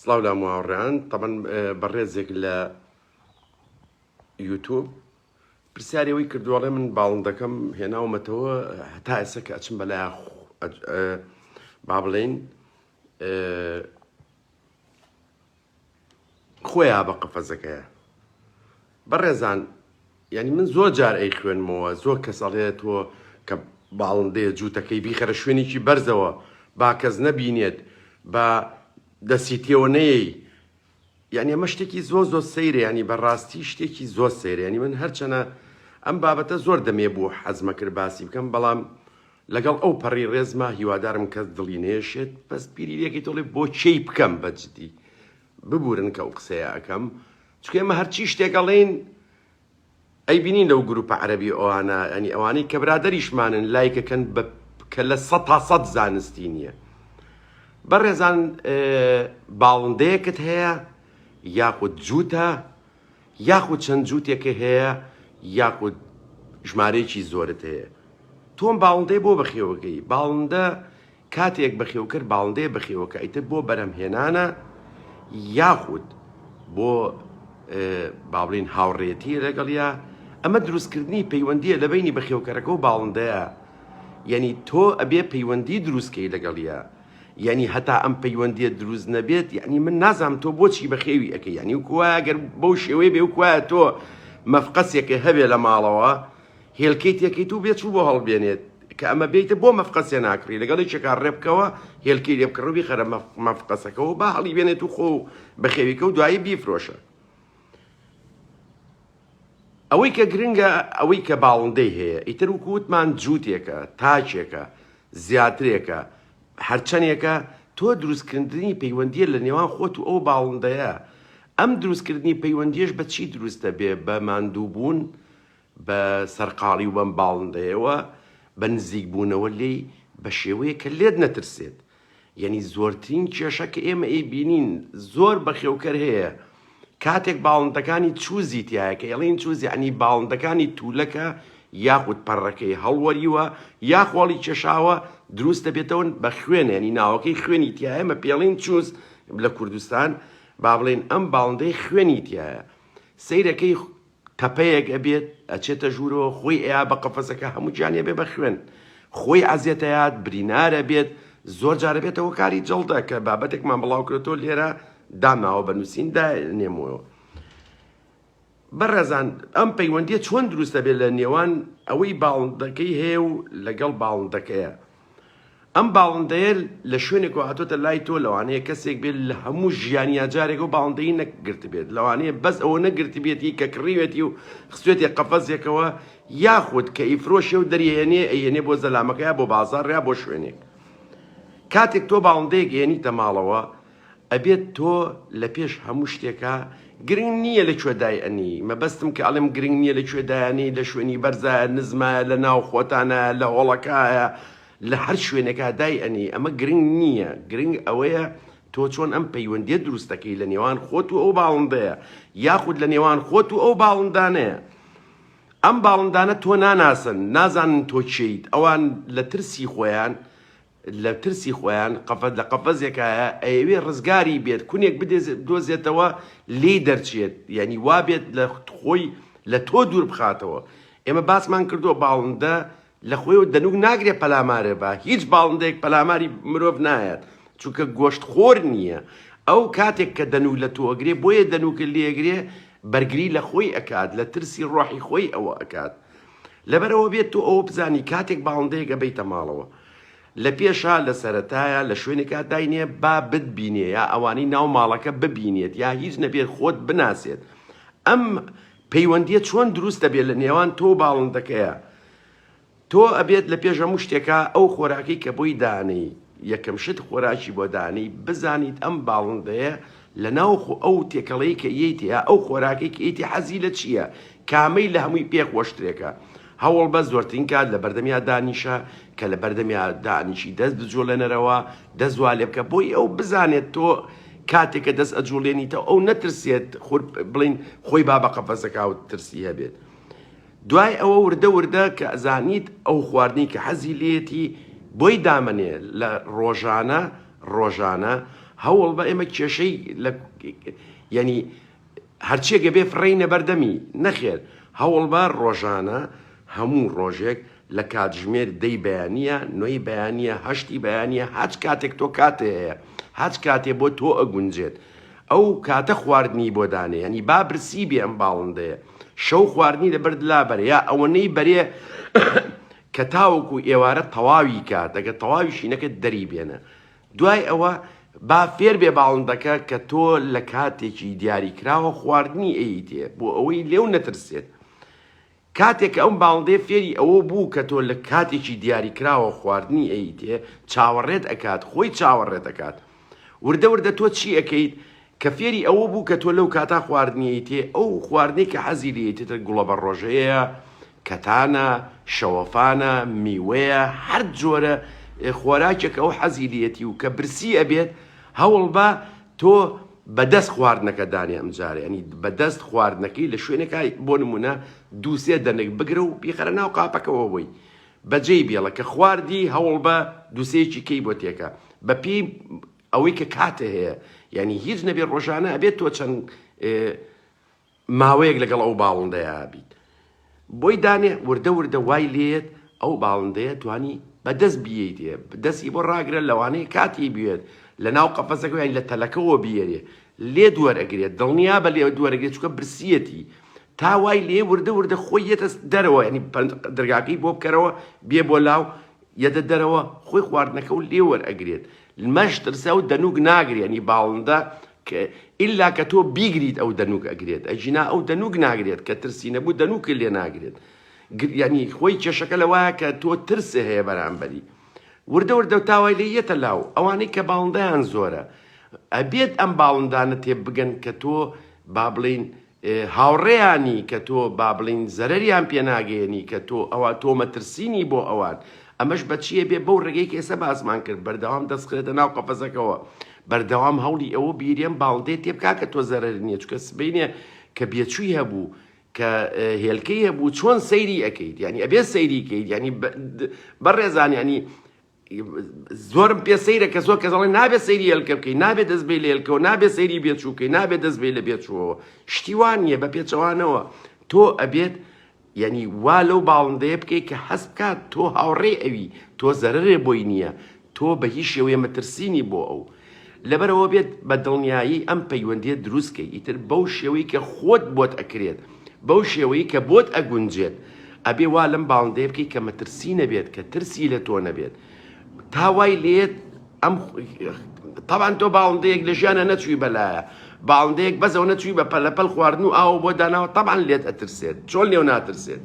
سڵاو لە ماوەڕێیان تەبەن بەڕێزێک لە یوتیوب پرسیارەوەی کردووەڵێ من باڵندەکەم هێناومەتەوە هەتا ئێستا کە ئەچم بەلای با بڵێن خۆیان بە قەفەزەکەیە. بەڕێزان یعنی من زۆر جار ئەی خوێنمەوە، زۆر کەس ئەڵێت تۆ کە باڵندەیە جووتەکەی بیخەرە شوێنێکی بەرزەوە با کەس نەبینێت بە دەستی تێوەنەیە. یعنی ئەمە شتێکی زۆر سەیرە، ینی بەڕاستی شتێکی زۆر سەیرە. ینی من هەرچەنە ئەم بابەتە زۆر دەمێ بوو حەزمە کرد باسی بکەم، بەڵام لەگەڵ ئەو پەڕی ڕێزمە هیوادارم کەس دڵی نێشێت بەس پیریەکی تۆڵێ بۆ چی بکەم بەجددی ببورن کە ئەو قسەیە ئەەکەم، چکە ئێمە هەرچی شتێکەڵێن ئەی بینین لەو گروپە عەرەبی ئەوانە، ینی ئەوانەی کە برادەریشمانن لایکەکەن کە لە 100 زانستی نییە. بەڕێزان باڵندەیەکت هەیە یاخود جووتە یاخود چەند جووتێکە هەیە یاخود ژمارەیەکی زۆرت هەیە، تۆم باڵندەی بۆ بەخێوەکەی. باڵندە کاتێک بەخێو کرد باڵندەیە بەخێوەکە ئیتر بۆ بەرەمهێنانە یاخود بۆ با بڵێن هاوڕێتی لەگەڵیا. ئەمە دروستکردنی پەیوەندیە لە بینی بەخێوکەرەکە و باڵندەیە، یعنی تۆ ئەبێ پەیوەندی دروستکەی لەگەڵیا. یعنی هەتا ئەم پەیوەندیە دروست نەبێت، یعنی من نازانم تۆ بۆچی بەخێوی ئەەکەی. یعنی وکوایە ئەگەر بەو شێوەیە بێ وکوایە تۆ مەفقەسێکە هەبێ لە ماڵەوە هێلکەی تێکەی تو بێت چوو بۆ هەڵبێنێت کە ئەمە بێتە بۆ مەفقەسێ ناکڕی لەگەڵی چێکا ڕێبکەوە هێلکەی لێبکڕوی خەرە مەفقەسەکەەوە با هەڵی بێنێت و خۆ بەخێویکە و دوایی بیفرۆشە. ئەوەی کە گرنگە ئەوەی کە باڵندەی هەیە ئیتر وکووتمان جووتێکە تاچێکە زیاترێکە هەرچەندێکە تۆ دروستکردنی پەیوەندیە لە نێوان خۆت و ئەو باڵندەیە. ئەم دروستکردنی پەیوەندیش بە چی دروستە بێ؟ بە ماندووبوون، بە سەرقاڵی و بەم باڵندەیەوە، بە نزیک بوونەوە لێی بە شێوەیە کە لێت نەترسێت. یعنی زۆرترین کێشە کە ئێمە ئەیبینین زۆر بەخێوکەر هەیە کاتێک باڵندەکانی چووزی تایە کە ئەڵین چووز یعنی باڵندەکانی توولەکە یاخود پەڕەکەی هەڵوەریوە یاخۆڵی کێشاوە دروست دەبێتەوە بە خوێن، ینی ناوەکەی خوێنی تایە ئێمە پێڵین چووز لە کوردستان با بڵێن ئەم باڵندەی خوێنی تایە. سەیرەکەی تەپەیەک ئەبێت ئەچێتە ژوورەوە خۆی ئەیا بە قەفەسەکە هەموو جانێ بێ بە خوێن، خۆی ئازیێتەیات برینارە بێت، زۆر جارە بێتەوە کاری جەڵدە کە بابەتێکمان بڵاو کرێتەوە لێرە داماوە بە نووسین دانێمەوە. بەڕێزان ئەم پەیوەندیە چۆن دروستە بێت لە نێوان ئەوەی باڵندەکەی هەیە و لەگەڵ باڵندەکەیە. ئەم باڵندەیە لە شوێنێکەوە هاتۆتە لای تۆ، لەوانەیە کەسێک بێت لە هەموو ژیانیا جارێک و باڵندەی نەگرت بێت، لەوانەیە بەس ئەوە نەگرت بێتی کە کڕیوێتی و خستوێتی قەفەزێکەوە یاخود کە ئیفرۆشێ و دەریێنێ ئەیێنێ بۆ زەلامەکەیە بۆ بازاڕ یا بۆ شوێنێک. کاتێک تۆ باڵندەیەک هێنیتە ماڵەوە ئەبێت تۆ لە پێش هەموو شتێکە گرنگ نییە لەکوێ دایئەنی، مەبەستم کە ئەڵێم گرنگ نییە لەکوێ دایانی، لە شوێنی بەرزایە نزمایە لە ناو خۆتانە لە هۆڵەکایە لە هەر شوێنێکە دایئەنی، ئەمە گرنگ نییە. گرنگ ئەوەیە تۆ چۆن ئەم پەیوەندیە دروستەکەی لە نێوان خۆت و ئەو باڵندەیە یاخود لە نێوان خۆت و ئەو باڵندانەیە. ئەم باڵندانە تۆ ناناسن، نازانن تۆ چیت، ئەوان لە ترسی خۆیان لە قەفەزێکایە ئەوێ ڕزگاری بێت کونێک بدۆزێتەوە لێ دەرچێت، یعنی وا بێت لە خۆی لە تۆ دوور بخاتەوە. ئێمە باسمان کردووە باڵندە لە خۆیەوە دەنوک ناگرێت پەلامارێ بە هیچ باڵندەیەک پەلاماری مرۆڤ نایەت چونکە گۆشت خۆر نییە. ئەو کاتێک کە دەنوک لە تۆ ئەگرێ بۆیە دەنوکە لێگرێ بەرگری لە خۆی ئەکات، لە ترسی ڕۆحی خۆی ئەوە ئەکات. لەبەرەوە بێت تۆ ئەوە بزانی کاتێک باڵندەیەک ئەبەیتە ماڵەوە لە پێشا لە سەرەتایە لە شوێنێکا داینێ با بتبینێ یا ئەوانەی ناو ماڵەکە ببینێت یا هیچ نەبێت خۆت بناسێت. ئەم پەیوەندیە چۆن دروست دەبێت لە نێوان تۆ باڵندەکەیە. تۆ ئەبێت لە پێش هەموو شتێکە ئەو خۆراکی کە بۆی دانەی یەکەم شت خۆراکی بۆ دانەی بزانیت ئەم باڵندەیە لە ناو ئەو تێکەڵەی کە ئیتیا ئەو خۆراکی کە ئیتی حەزی لە چییە، کامەی لە هەمووی پێخۆشترێکە. هەوڵ بە زۆرترین کات لە بەردەمیا دانیشە کە لە بەردەمیا دانیشی دەست بجۆڵێنەرەوە دەستوا لێ بکە بۆی ئەو بزانێت تۆ کاتێککە دەست ئەجوڵێنیتەوە ئەو نەترسێت بڵین خۆی با بە قەفەزەکە و ترسی هەبێت. دوای ئەوە وردە کە ئەزانیت ئەو خواردنی کە حەزی لێتی بۆی دامنێ لە ڕۆژانە هەوڵ بە ئێمە کێشەی ینی هەرچێکە بێ فڕینە بەردەمی نەخێر هەوڵ بە ڕۆژانە هەموو ڕۆژێک لە کاتژمێر دەی بەیانیە نوێی بەیانیە هەشتی بەیانیە هەچ کاتێک تۆ کاتێ هەیە هەچ کاتێ بۆ تۆ ئەگونجێت ئەو کاتە خواردنی بۆ دانێ ینی با برسی بێ ئەم باڵندەیە شەو خواردنی لەبرد لا بەرێ یا ئەوەنەی بەرێ کە تاوەکو ئێوارە تەواوی کات ئەگە تەواوی شینەکەت دەری بێنە دوای ئەوە با فێر بێ باڵندەکە کە تۆ لە کاتێکی دیاریکراوە خواردنی ئەیتێ بۆ ئەوەی لێو نەترسێت کاتێک ئەم باڵندەیە فێری ئەوە بوو کە تۆ لە کاتێکی دیاریکراوە خواردنی ئەیتێ چاوەڕێت ئەکات خۆی چاوەڕێت ئەکات وردە وردە تۆ چی ئەەکەیت کە فێری ئەوە بوو کە تۆ لەو کاتا خواردنی ئەیتێ ئەو خواردنی کە حەزی لێتێتە گوڵە بە ڕۆژەیە کەتانە شەوەفانە میوەیە هەر جۆرە خۆراکێک ئەو حەزی لێتی و کە برسی ئەبێت هەوڵ بە تۆ بەدەست خواردنەکە دانێ ئەمجارە ینی بەدەست خواردنەکەی لە شوێنەکە بۆ نمونە دووسێ دەنێک بگرە و بیخەرە ناو قاپەکەەوە بووی بەجێی بێڵە کە خواردی هەوڵ بە دووسەیەکی کەی بۆ تێکە بە پێی ئەوەی کە کاتە هەیە ینی هیچ نەبێ ڕۆژانە ئەبێت تۆ چەند ماوەیەک لەگەڵ ئەو باڵندەیە بیت بۆی دانێ وردە وردە وای لێت ئەو باڵندەیە توانی بەدەست بیێتێ دەستی بۆ ڕاگرە لەوانەیە کاتی بێت لە ناو قەفەسەکە یان لە تەلەکەەوە بێرێ لێ دووەرەگرێت دڵنیا بە لێ دووەرەگرێت چکە برسیەتی تا وای لێ وردە وردە خۆی یەتە دەرەوە ینی دەرگاکەی بۆ بکەرەوە بێ بۆ لاو یەدە دەرەوە خۆی خواردنەکە و لێ وەرئەگرێت مەش ترسە و دەنوک ناگرێت ینی باڵندە ئیلا کە تۆ بیگریت ئەو دەنوک ئەگرێت ئەژینا ئەو دەنوک ناگرێت کە ترسی نەبوو دەنوکە لێ ناگرێت ینی خۆی کێشەکە لەوایە کە تۆ ترسە هەیە بەرامبەری وردە وردە تاوای لێ یەتە لاو ئەوانەی کە باڵندەیان زۆرە ئەبێت ئەم باڵندانە تێ بگەن کە تۆ با بڵین هاوڕێیانی کە تۆ با بڵین زەرەریان پێناگەێنی کە تۆ ئەوە تۆ مەترسینی بۆ ئەوان ئەمەش بەچیە بێ بەو ڕێگەی کە ئێستا باسمان کرد بەردەوام دەستخرێتە ناو قەفەسەکەەوە بەردەوام هەوڵی ئەوە بیرێن باڵندەی تێ بکا کە تۆ زەرەر نییە چکە سبینێ کە بێچووی هەبوو کە هێلکەی هەبوو چۆن سەیری ئەەکەیت ینی ئەبێ سەیری کەیت ینی بەڕێزان ینی زۆرم پێ سەیرە کە زۆر کەزڵی نابێت سەیری هێلکە بکەی نابێت دەست بێ لە هێلکەوە نابێت سەیری بێچووکەی نابێت دەست بێ لە بێچووەوە شتیوان نییە بە پێچەوانەوە تۆ ئەبێت ینی وا لەو باڵندەیە بکەیت کە هەست بکات تۆ هاوڕێ ئەوی تۆ زەرەرێ بۆی نییە تۆ بە هیچ شێوەیە مەترسینی بۆ ئەو لەبەرەوە بێت بە دڵنیایی ئەم پەیوەندیە دروستکەی ئیتر بەو شێوەی کە خۆت بۆت ئەکرێت بەو شێوەی کە بۆت ئەگونجێت ئەبێ وا لەم باڵندەیە بکەی کە مەترسی نەبێت کە ترسی لە تۆ نەبێت تاوای لێت ئەم تاوان تۆ باڵندەیەک لە ژیانە نەچووی بەلایە باڵندەیەک بەزەوە نەچووی بە پەلەپەل خواردن و ئاوە بۆ داناوە تەبعاً لێت ئەترسێت چۆن لێو ناترسێت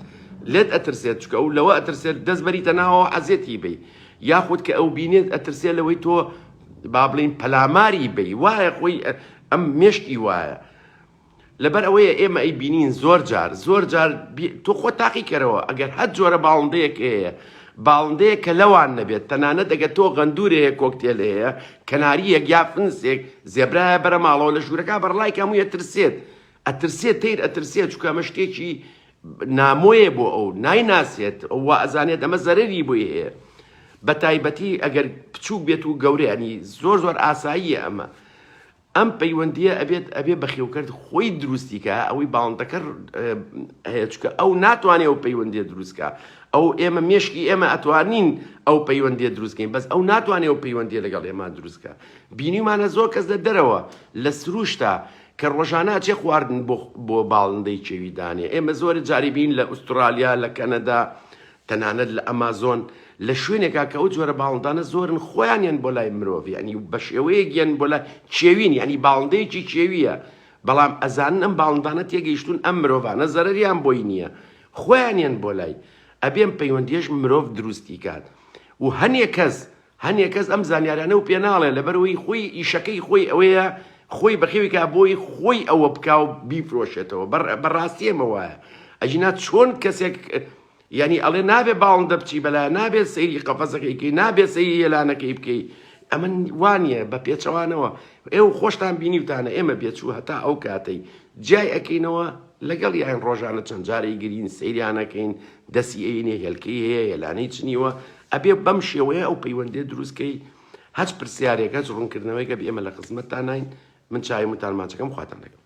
لێت ئەترسێت چکە و لەوە ئەترسێت دەست بەریتە ناوەوە حەزێتی بی یاخود کە ئەو بینێت ئەترسێت لەوەی تۆ با بڵین پەلاماری بی وایە خۆی ئەم مێشتی وایە لەبەر ئەوەیە ئێمە ئەی بینین زۆر جار تۆ خۆ تاقی کەرەوە ئەگەر هەر جۆرە باڵندەیەک هەیە باڵندەیە کە لەوان نەبێت تەنانەت دەگە تۆ غەندورەیە کۆکتێل هەیە کەناریەک یا فنسێک زێبرایە بەرە ماڵەوە لە ژوورەکە بەڕڵای هەموو ئەترسێت تیر ئەترسێت چکە ئەمە شتێکی نامۆیە بۆ ئەو نایناسێت ئەو ئەزانێت ئەمە زەرەری بۆی هەیە بە تایبەتی ئەگەر بچووک بێت و گەورەیانی زۆر ئاساییە ئەمە ئەم پەیوەندیە ئەبێ بەخێوکرد خۆی دروستیکە ئەوەی باڵندەکە هەیە چکە ئەو ناتوانێت ئەو پەیوەندیە دروستکە ئەو ئێمە مێشکی ئێمە ئەتوانین ئەو پەیوەندیە دروستکەین بەس ئەو ناتوانێت ئەو پەیوەندیە لەگەڵ ئێمە دروستکە بینیمانە زۆر کەس لە دەرەوە لە سروشتا کە ڕۆژانە چێ خواردن بۆ باڵندەی چێوی دانێ ئێمە زۆر جاری بین لە ئوسترالیا لە کەنەدا تەنانەت لە ئەمازۆن لە شوێنێکا کە ئەو جۆرە باڵندانە زۆرن خۆیانیان بۆ لای مرۆڤ ینی بە شێوەیە گیان بۆ لای چێوین ینی باڵندەیەکی چێویە بەڵام ئەزانن ئەم باڵندانە تێگەیشتون ئەم مرۆڤانە زەرەریان بۆی نییە خۆیانیان بۆ لای ئەبێم پەیوەندیەش مرۆڤ دروستی کات و هەنێک کەس ئەم زانیاریانە و پێناڵێ لەبەرەوەی خۆی ئیشەکەی خۆی ئەوەیە خۆی بەخێویکە بۆی خۆی ئەوە بکا و بیفرۆشێتەوە بەڕاستی ئەمە وایە ئەژینا چۆن کەسێک ینی ئەڵێ نابێ باڵندە بچی بەلای نابێ سەیری قەفەسەکەی نابێ سەیری هێلانەکەی بکەی ئەمە وانە بە پێچەوانەوە ئێوە خۆشتان بینیوتانە ئێمە بێچوو هەتا ئەو کاتەی جای ئەەکەینەوە لەگەڵ یان ڕۆژانە چەند جارەی گرین سەیریانەکەین دەسی ئەینێ هێلکەی هەیە هێلانەی چنیوە ئەبێ بەم شێوەیە ئەو پەیوەندێ دروستکەی هەچ پرسیارێک هەچ ڕوونکردنەوەی کە ئێمە لە خزمەتتان نین من چای وتارماچەکەم خواتان لەگەڵ